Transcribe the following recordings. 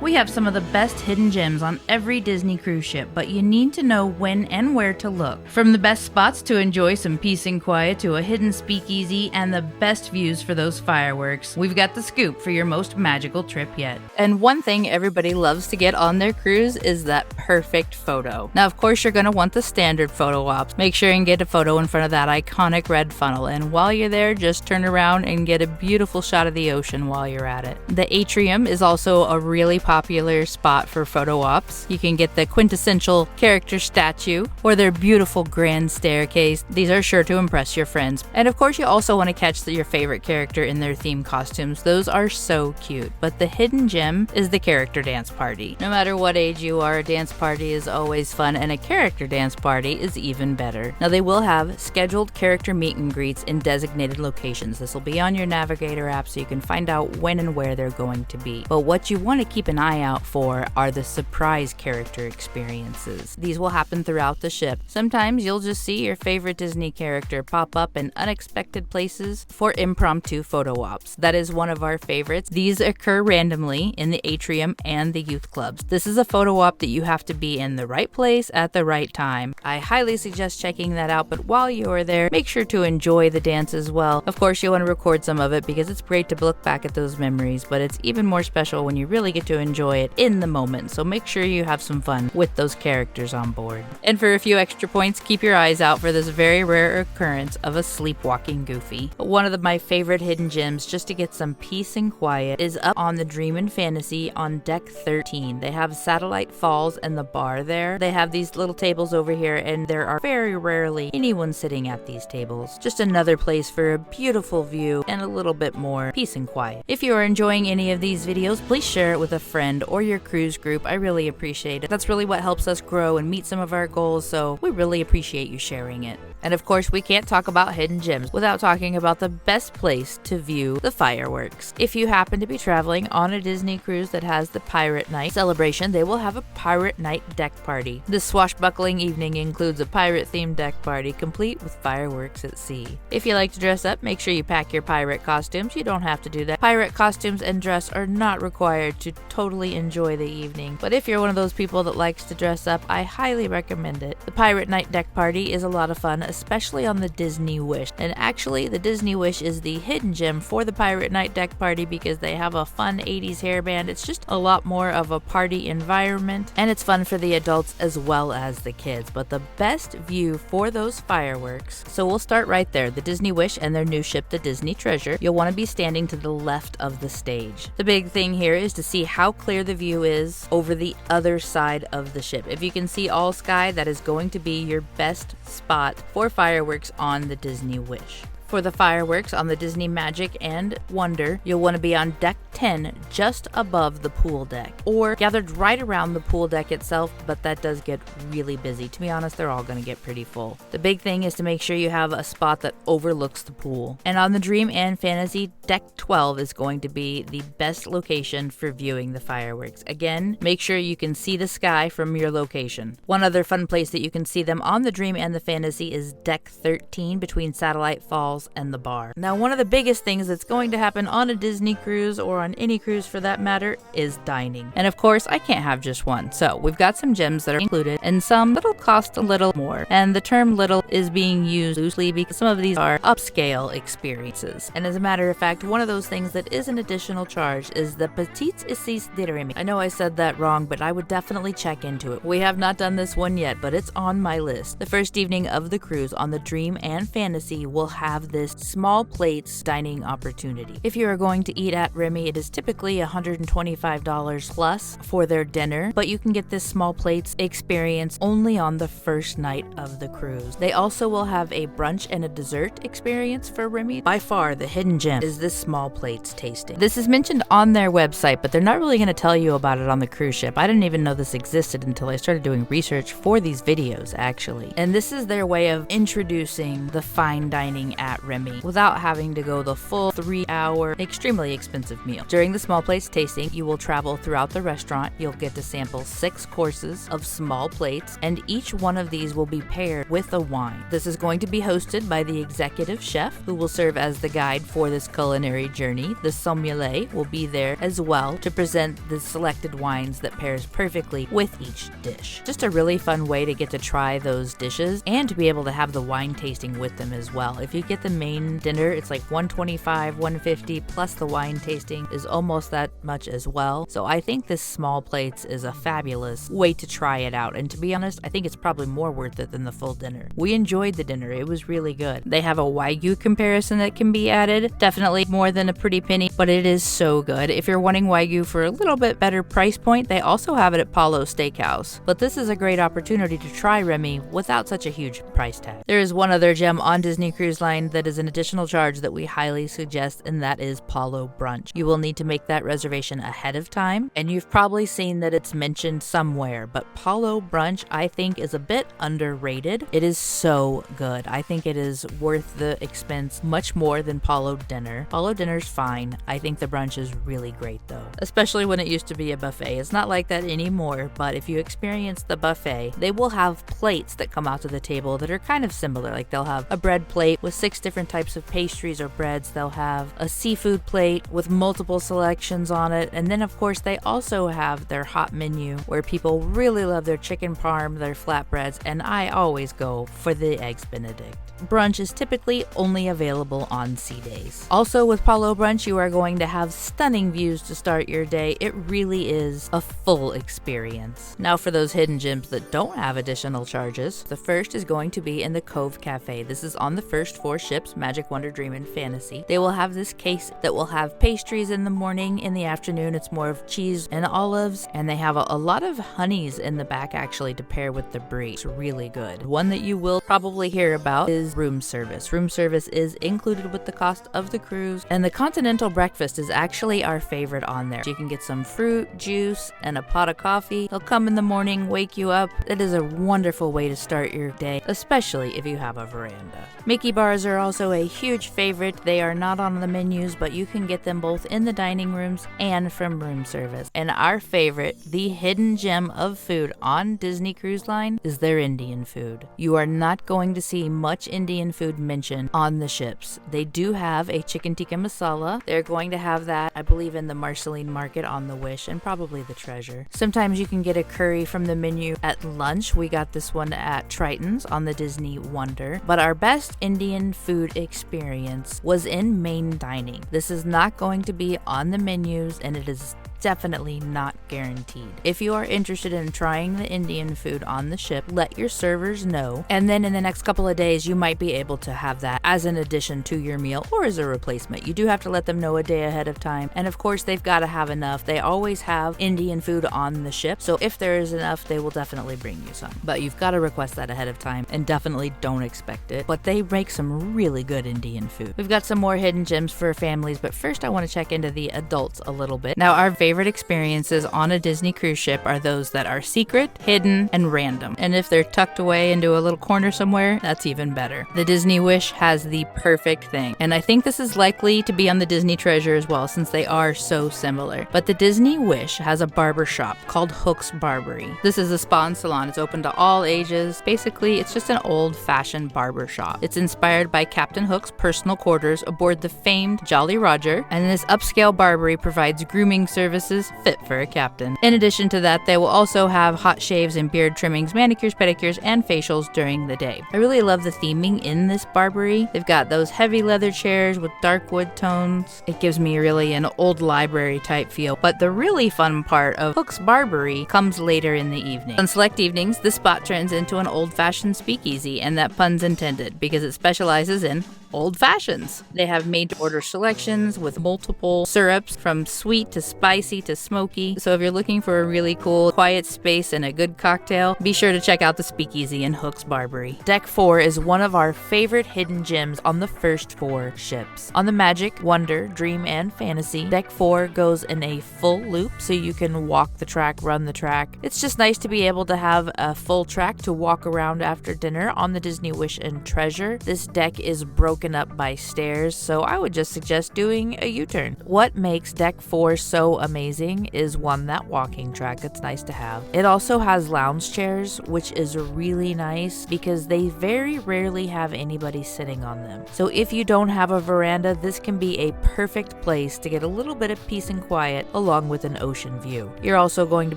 We have some of the best hidden gems on every Disney cruise ship, but you need to know when and where to look. From the best spots to enjoy some peace and quiet to a hidden speakeasy and the best views for those fireworks, we've got the scoop for your most magical trip yet. And one thing everybody loves to get on their cruise is that perfect photo. Now, of course, you're going to want the standard photo ops. Make sure and get a photo in front of that iconic red funnel, and while you're there, just turn around and get a beautiful shot of the ocean while you're at it. The atrium is also a really popular spot for photo ops. You can get the quintessential character statue or their beautiful grand staircase. These are sure to impress your friends. And of course, you also want to catch your favorite character in their theme costumes. Those are so cute. But the hidden gem is the character dance party. No matter what age you are, a dance party is always fun, and a character dance party is even better. Now, they will have scheduled character meet and greets in designated locations. This will be on your Navigator app so you can find out when and where they're going to be. But what you want to keep an eye out for are the surprise character experiences. These will happen throughout the ship. Sometimes you'll just see your favorite Disney character pop up in unexpected places for impromptu photo ops. That is one of our favorites. These occur randomly in the atrium and the youth clubs. This is a photo op that you have to be in the right place at the right time. I highly suggest checking that out, but while you are there, make sure to enjoy the dance as well. Of course, you want to record some of it because it's great to look back at those memories, but it's even more special when you really get to enjoy it in the moment, so make sure you have some fun with those characters on board. And for a few extra points, keep your eyes out for this very rare occurrence of a sleepwalking Goofy. One of my favorite hidden gems, just to get some peace and quiet, is up on the Dream and Fantasy on deck 13. They have Satellite Falls and the bar there. They have these little tables over here, and there are very rarely anyone sitting at these tables. Just another place for a beautiful view and a little bit more peace and quiet. If you are enjoying any of these videos, please share it with a friend or your cruise group. I really appreciate it. That's really what helps us grow and meet some of our goals, so we really appreciate you sharing it. And of course, we can't talk about hidden gems without talking about the best place to view the fireworks. If you happen to be traveling on a Disney cruise that has the Pirate Night celebration, they will have a Pirate Night deck party. This swashbuckling evening includes a pirate-themed deck party complete with fireworks at sea. If you like to dress up, make sure you pack your pirate costumes. You don't have to do that. Pirate costumes and dress are not required to totally enjoy the evening, but if you're one of those people that likes to dress up, I highly recommend it. The Pirate Night deck party is a lot of fun, especially on the Disney Wish. And actually, the Disney Wish is the hidden gem for the Pirate Night deck party because they have a fun 80s hairband. It's just a lot more of a party environment, and it's fun for the adults as well as the kids. But the best view for those fireworks, so we'll start right there. The Disney Wish and their new ship, the Disney Treasure. You'll want to be standing to the left of the stage. The big thing here is to see how clear the view is over the other side of the ship. If you can see all sky, that is going to be your best spot for fireworks on the Disney Wish. For the fireworks on the Disney Magic and Wonder, you'll want to be on deck 10, just above the pool deck, or gathered right around the pool deck itself, but that does get really busy. To be honest, they're all going to get pretty full. The big thing is to make sure you have a spot that overlooks the pool. And on the Dream and Fantasy, deck 12 is going to be the best location for viewing the fireworks. Again, make sure you can see the sky from your location. One other fun place that you can see them on the Dream and the Fantasy is deck 13 between Satellite Falls and the bar. Now, one of the biggest things that's going to happen on a Disney cruise, or on any cruise for that matter, is dining. And of course, I can't have just one. So we've got some gems that are included and some that'll cost a little more. And the term little is being used loosely because some of these are upscale experiences. And as a matter of fact, one of those things that is an additional charge is the Petites Assiettes de Remy. I know I said that wrong, but I would definitely check into it. We have not done this one yet, but it's on my list. The first evening of the cruise on the Dream and Fantasy will have this small plates dining opportunity. If you are going to eat at Remy, it is typically $125 plus for their dinner, but you can get this small plates experience only on the first night of the cruise. They also will have a brunch and a dessert experience for Remy. By far, the hidden gem is this small plates tasting. This is mentioned on their website, but they're not really going to tell you about it on the cruise ship. I didn't even know this existed until I started doing research for these videos, actually. And this is their way of introducing the fine dining at at Remy without having to go the full 3-hour, extremely expensive meal. During the small plates tasting, you will travel throughout the restaurant. You'll get to sample 6 courses of small plates, and each one of these will be paired with a wine. This is going to be hosted by the executive chef, who will serve as the guide for this culinary journey. The sommelier will be there as well to present the selected wines that pairs perfectly with each dish. Just a really fun way to get to try those dishes and to be able to have the wine tasting with them as well. If you get the main dinner, it's like $125, $150 plus the wine tasting is almost that much as well. So I think this small plates is a fabulous way to try it out, and to be honest, I think it's probably more worth it than the full dinner. We enjoyed the dinner. It was really good. They have a Wagyu comparison that can be added. Definitely more than a pretty penny, but it is so good. If you're wanting Wagyu for a little bit better price point, they also have it at Palo Steakhouse. But this is a great opportunity to try Remy without such a huge price tag. There is one other gem on Disney Cruise Line that is an additional charge that we highly suggest, and that is Palo Brunch. You will need to make that reservation ahead of time, and you've probably seen that it's mentioned somewhere, but Palo Brunch I think is a bit underrated. It is so good. I think it is worth the expense much more than Palo Dinner. Palo Dinner's fine. I think the brunch is really great though, especially when it used to be a buffet. It's not like that anymore, but if you experience the buffet, they will have plates that come out to the table that are kind of similar. Like they'll have a bread plate with 6 different types of pastries or breads. They'll have a seafood plate with multiple selections on it. And then of course they also have their hot menu where people really love their chicken parm, their flatbreads, and I always go for the eggs Benedict. Brunch is typically only available on sea days. Also with Palo Brunch, you are going to have stunning views to start your day. It really is a full experience. Now for those hidden gems that don't have additional charges, the first is going to be in the Cove Cafe. This is on the first 4 ships, Magic, Wonder, Dream, and Fantasy. They will have this case that will have pastries in the morning. In the afternoon, it's more of cheese and olives, and they have a lot of honeys in the back actually to pair with the brie. It's really good. One that you will probably hear about is room service. Room service is included with the cost of the cruise, and the continental breakfast is actually our favorite on there. You can get some fruit, juice, and a pot of coffee. They'll come in the morning, wake you up. It is a wonderful way to start your day, especially if you have a veranda. Mickey bars are also a huge favorite. They are not on the menus, but you can get them both in the dining rooms and from room service. And our favorite, the hidden gem of food on Disney Cruise Line, is their Indian food. You are not going to see much Indian food mentioned on the ships. They do have a chicken tikka masala. They're going to have that, I believe, in the Marceline Market on the Wish and probably the Treasure. Sometimes you can get a curry from the menu at lunch. We got this one at Triton's on the Disney Wonder. But our best Indian food experience was in main dining. This is not going to be on the menus, and it is definitely not guaranteed. If you are interested in trying the Indian food on the ship, let your servers know, and then in the next couple of days you might be able to have that as an addition to your meal or as a replacement. You do have to let them know a day ahead of time, and of course they've got to have enough. They always have Indian food on the ship, so if there is enough, they will definitely bring you some, but you've got to request that ahead of time and definitely don't expect it. But they make some really good Indian food. We've got some more hidden gems for families, but first I want to check into the adults a little bit. Now, our favorite experiences on a Disney cruise ship are those that are secret, hidden, and random. And if they're tucked away into a little corner somewhere, that's even better. The Disney Wish has the perfect thing. And I think this is likely to be on the Disney Treasure as well, since they are so similar. But the Disney Wish has a barber shop called Hook's Barbery. This is a spa and salon. It's open to all ages. Basically, it's just an old-fashioned barber shop. It's inspired by Captain Hook's personal quarters aboard the famed Jolly Roger, and this upscale barbery provides grooming services fit for a captain. In addition to that, they will also have hot shaves and beard trimmings, manicures, pedicures, and facials during the day. I really love the theming in this barbery. They've got those heavy leather chairs with dark wood tones. It gives me really an old library type feel. But the really fun part of Hook's Barbery comes later in the evening. On select evenings, this spot turns into an old-fashioned speakeasy, and that pun's intended because it specializes in old fashions. They have made-to-order selections with multiple syrups from sweet to spicy to smoky. So if you're looking for a really cool, quiet space and a good cocktail, be sure to check out the Speakeasy in Hook's Barbery. Deck 4 is one of our favorite hidden gems on the first 4 ships. On the Magic, Wonder, Dream, and Fantasy, Deck 4 goes in a full loop, so you can walk the track, run the track. It's just nice to be able to have a full track to walk around after dinner. On the Disney Wish and Treasure, this deck is broken broken up by stairs, so I would just suggest doing a U-turn. What makes Deck 4 so amazing is one, that walking track. It's nice to have. It also has lounge chairs, which is really nice because they very rarely have anybody sitting on them. So if you don't have a veranda, this can be a perfect place to get a little bit of peace and quiet along with an ocean view. You're also going to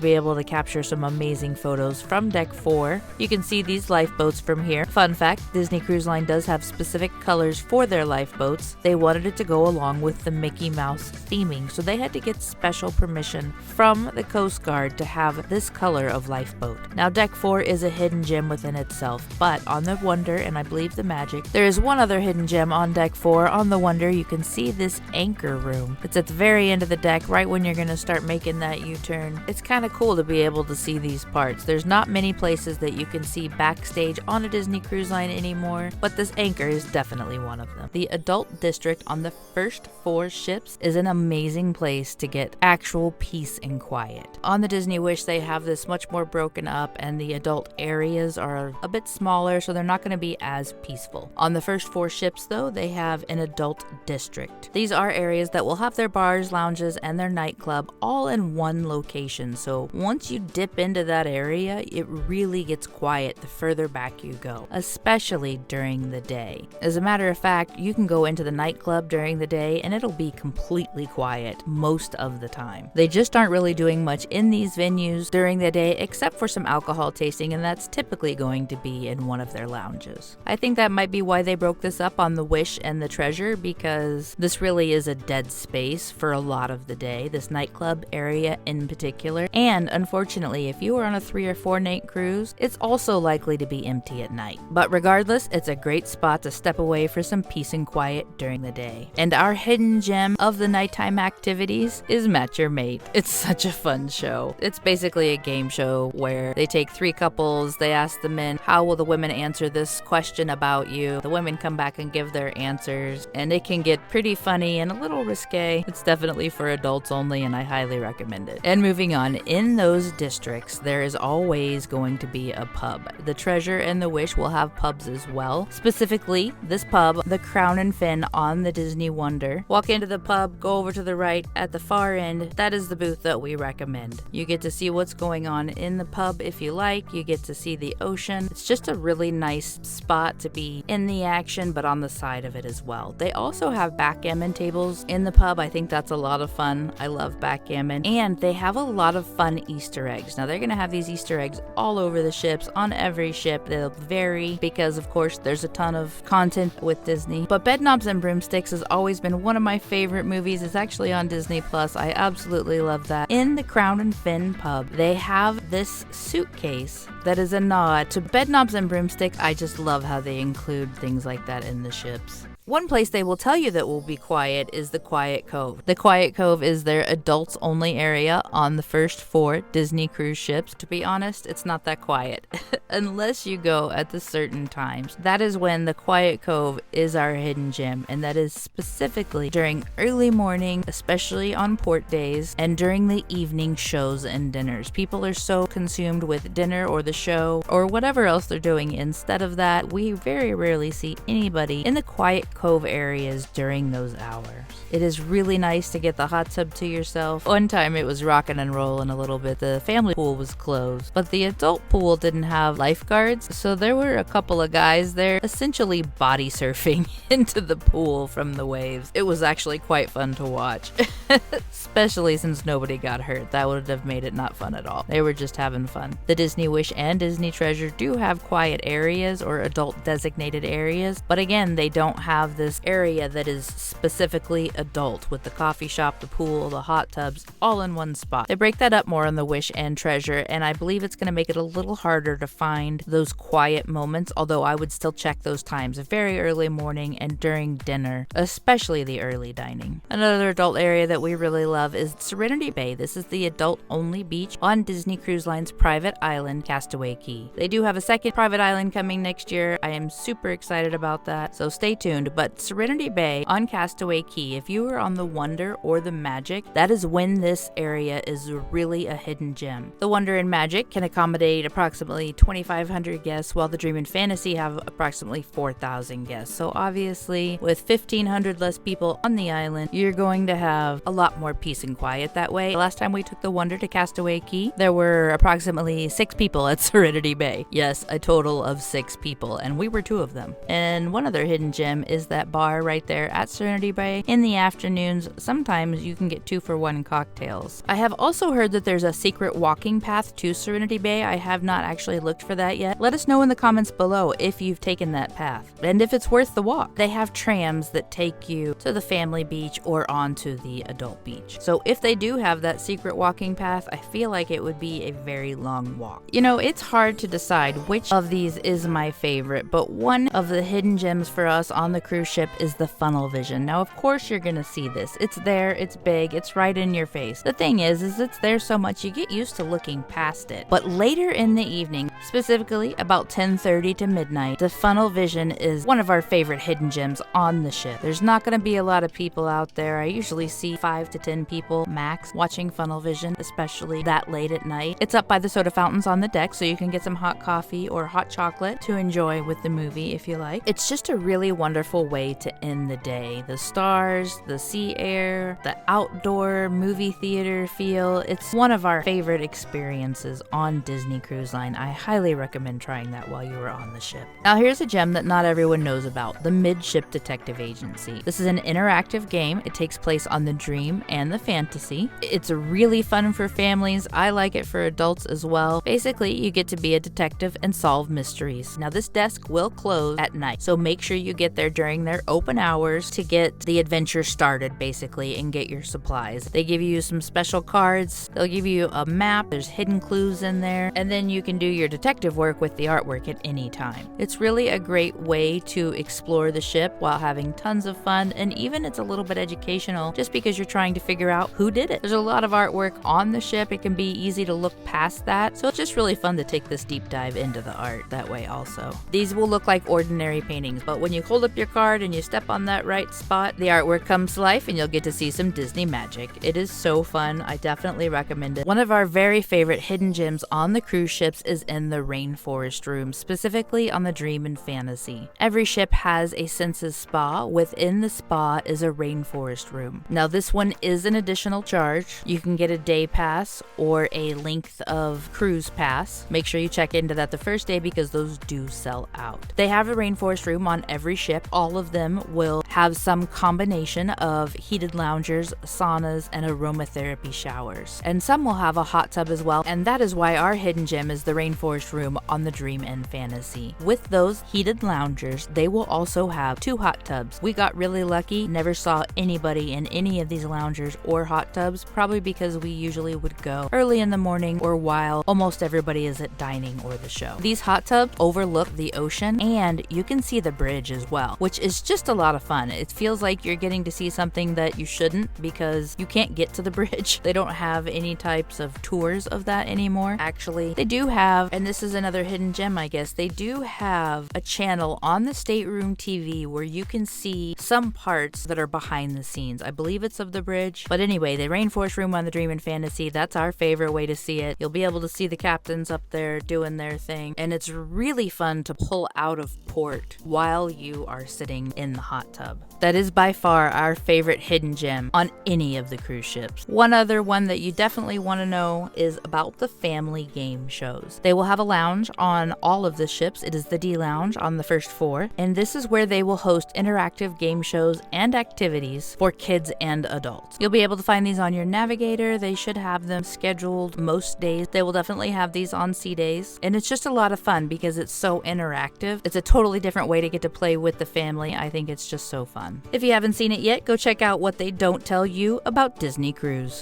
be able to capture some amazing photos from Deck 4. You can see these lifeboats from here. Fun fact, Disney Cruise Line does have specific colors for their lifeboats. They wanted it to go along with the Mickey Mouse theming, so they had to get special permission from the Coast Guard to have this color of lifeboat. Now, Deck 4 is a hidden gem within itself, but on the Wonder, and I believe the Magic, there is one other hidden gem on Deck 4. On the Wonder, you can see this anchor room. It's at the very end of the deck, right when you're going to start making that U-turn. It's kind of cool to be able to see these parts. There's not many places that you can see backstage on a Disney Cruise Line anymore, but this anchor is definitely one of them. The adult district on the first 4 ships is an amazing place to get actual peace and quiet. On the Disney Wish, they have this much more broken up, and the adult areas are a bit smaller, so they're not going to be as peaceful. On the first 4 ships, though, they have an adult district. These are areas that will have their bars, lounges, and their nightclub all in one location, so once you dip into that area, it really gets quiet the further back you go, especially during the day. As a matter of fact, you can go into the nightclub during the day and it'll be completely quiet most of the time. They just aren't really doing much in these venues during the day except for some alcohol tasting, and that's typically going to be in one of their lounges. I think that might be why they broke this up on the Wish and the Treasure, because this really is a dead space for a lot of the day, this nightclub area in particular. And unfortunately, if you are on a 3 or 4 night cruise, it's also likely to be empty at night. But regardless, it's a great spot to step away for some peace and quiet during the day. And our hidden gem of the nighttime activities is Match Your Mate. It's such a fun show. It's basically a game show where they take 3 couples, they ask the men, how will the women answer this question about you? The women come back and give their answers, and it can get pretty funny and a little risque. It's definitely for adults only, and I highly recommend it. And moving on, in those districts, there is always going to be a pub. The Treasure and the Wish will have pubs as well. Specifically, this pub, the Crown and Fin on the Disney Wonder. Walk into the pub, go over to the right at the far end. That is the booth that we recommend. You get to see what's going on in the pub if you like. You get to see the ocean. It's just a really nice spot to be in the action, but on the side of it as well. They also have backgammon tables in the pub. I think that's a lot of fun. I love backgammon. And they have a lot of fun Easter eggs. Now, they're going to have these Easter eggs all over the ships, on every ship. They'll vary because, of course, there's a ton of content with Disney. But Bedknobs and Broomsticks has always been one of my favorite movies. It's actually on Disney Plus. I absolutely love that. In the Crown and Fin pub, they have this suitcase that is a nod to Bedknobs and Broomstick. I just love how they include things like that in the ships. One place they will tell you that will be quiet is the Quiet Cove. The Quiet Cove is their adults only area on the first 4 Disney cruise ships. To be honest, it's not that quiet unless you go at the certain times. That is when the Quiet Cove is our hidden gem, and that is specifically during early morning, especially on port days, and during the evening shows and dinners. People are so consumed with dinner or the show or whatever else they're doing. Instead of that, we very rarely see anybody in the Quiet Cove areas during those hours. It is really nice to get the hot tub to yourself. One time it was rocking and rolling a little bit. The family pool was closed, but the adult pool didn't have lifeguards, so there were a couple of guys there essentially body surfing into the pool from the waves. It was actually quite fun to watch, especially since nobody got hurt. That would have made it not fun at all. They were just having fun. The Disney Wish and Disney Treasure do have quiet areas or adult designated areas, but again, they don't have this area that is specifically adult with the coffee shop, the pool, the hot tubs, all in one spot. They break that up more on the Wish and Treasure, and I believe it's going to make it a little harder to find those quiet moments, although I would still check those times very early morning and during dinner, especially the early dining. Another adult area that we really love is Serenity Bay. This is the adult-only beach on Disney Cruise Line's private island, Castaway Cay. They do have a second private island coming next year. I am super excited about that, so stay tuned. but Serenity Bay on Castaway Cay, if you are on the Wonder or the Magic, that is when this area is really a hidden gem. The Wonder and Magic can accommodate approximately 2,500 guests, while the Dream and Fantasy have approximately 4,000 guests. So obviously, with 1,500 less people on the island, you're going to have a lot more peace and quiet that way. The last time we took the Wonder to Castaway Cay, there were approximately 6 people at Serenity Bay. Yes, a total of 6 people, and we were 2 of them. And one other hidden gem is that bar right there at Serenity Bay. In the afternoons, sometimes you can get 2-for-1 cocktails. I have also heard that there's a secret walking path to Serenity Bay. I have not actually looked for that yet. Let us know in the comments below if you've taken that path and if it's worth the walk. They have trams that take you to the family beach or onto the adult beach. So if they do have that secret walking path, I feel like it would be a very long walk. You know, it's hard to decide which of these is my favorite, but one of the hidden gems for us on the cruise ship is the funnel vision. Now, of course, you're gonna see this. It's there, it's big, it's right in your face. The thing is it's there so much you get used to looking past it. But later in the evening, specifically about 10:30 to midnight, the funnel vision is one of our favorite hidden gems on the ship. There's not gonna be a lot of people out there. I usually see 5 to 10 people max watching funnel vision, especially that late at night. It's up by the soda fountains on the deck, so you can get some hot coffee or hot chocolate to enjoy with the movie if you like. It's just a really wonderful way to end the day. The stars, the sea air, the outdoor movie theater feel. It's one of our favorite experiences on Disney Cruise Line. I highly recommend trying that while you are on the ship. Now here's a gem that not everyone knows about, the Midship Detective Agency. This is an interactive game. It takes place on the Dream and the Fantasy. It's really fun for families. I like it for adults as well. Basically, you get to be a detective and solve mysteries. Now this desk will close at night, so make sure you get there during their open hours to get the adventure started basically and get your supplies. They give you some special cards. They'll give you a map. There's hidden clues in there, and then you can do your detective work with the artwork at any time. It's really a great way to explore the ship while having tons of fun, and even it's a little bit educational just because you're trying to figure out who did it. There's a lot of artwork on the ship. It can be easy to look past that, so it's just really fun to take this deep dive into the art that way also. These will look like ordinary paintings, but when you hold up your card and you step on that right spot, the artwork comes to life and you'll get to see some Disney magic. It is so fun. I definitely recommend it. One of our very favorite hidden gems on the cruise ships is in the Rainforest room, specifically on the Dream and Fantasy. Every ship has a senses spa. Within the spa is a rainforest room. Now this one is an additional charge. You can get a day pass or a length of cruise pass. Make sure you check into that the first day because those do sell out. They have a rainforest room on every ship. All of them will have some combination of heated loungers, saunas, and aromatherapy showers. And some will have a hot tub as well, and that is why our hidden gem is the rainforest room on the Dream and Fantasy. With those heated loungers, they will also have 2 hot tubs. We got really lucky, never saw anybody in any of these loungers or hot tubs, probably because we usually would go early in the morning or while almost everybody is at dining or the show. These hot tubs overlook the ocean, and you can see the bridge as well, which is just a lot of fun. It feels like you're getting to see something that you shouldn't because you can't get to the bridge. They don't have any types of tours of that anymore. Actually, they do have, and this is another hidden gem I guess, they do have a channel on the stateroom TV where you can see some parts that are behind the scenes. I believe it's of the bridge, but anyway, the rainforest room on the Dream and Fantasy, that's our favorite way to see it. You'll be able to see the captains up there doing their thing, and it's really fun to pull out of port while you are sitting in the hot tub. That is by far our favorite hidden gem on any of the cruise ships. One other one that you definitely want to know is about the family game shows. They will have a lounge on all of the ships. It is the D Lounge on the first 4, and this is where they will host interactive game shows and activities for kids and adults. You'll be able to find these on your navigator. They should have them scheduled most days. They will definitely have these on sea days, and it's just a lot of fun because it's so interactive. It's a totally different way to get to play with the family. I think it's just so fun. If you haven't seen it yet, go check out What They Don't Tell You About Disney Cruise.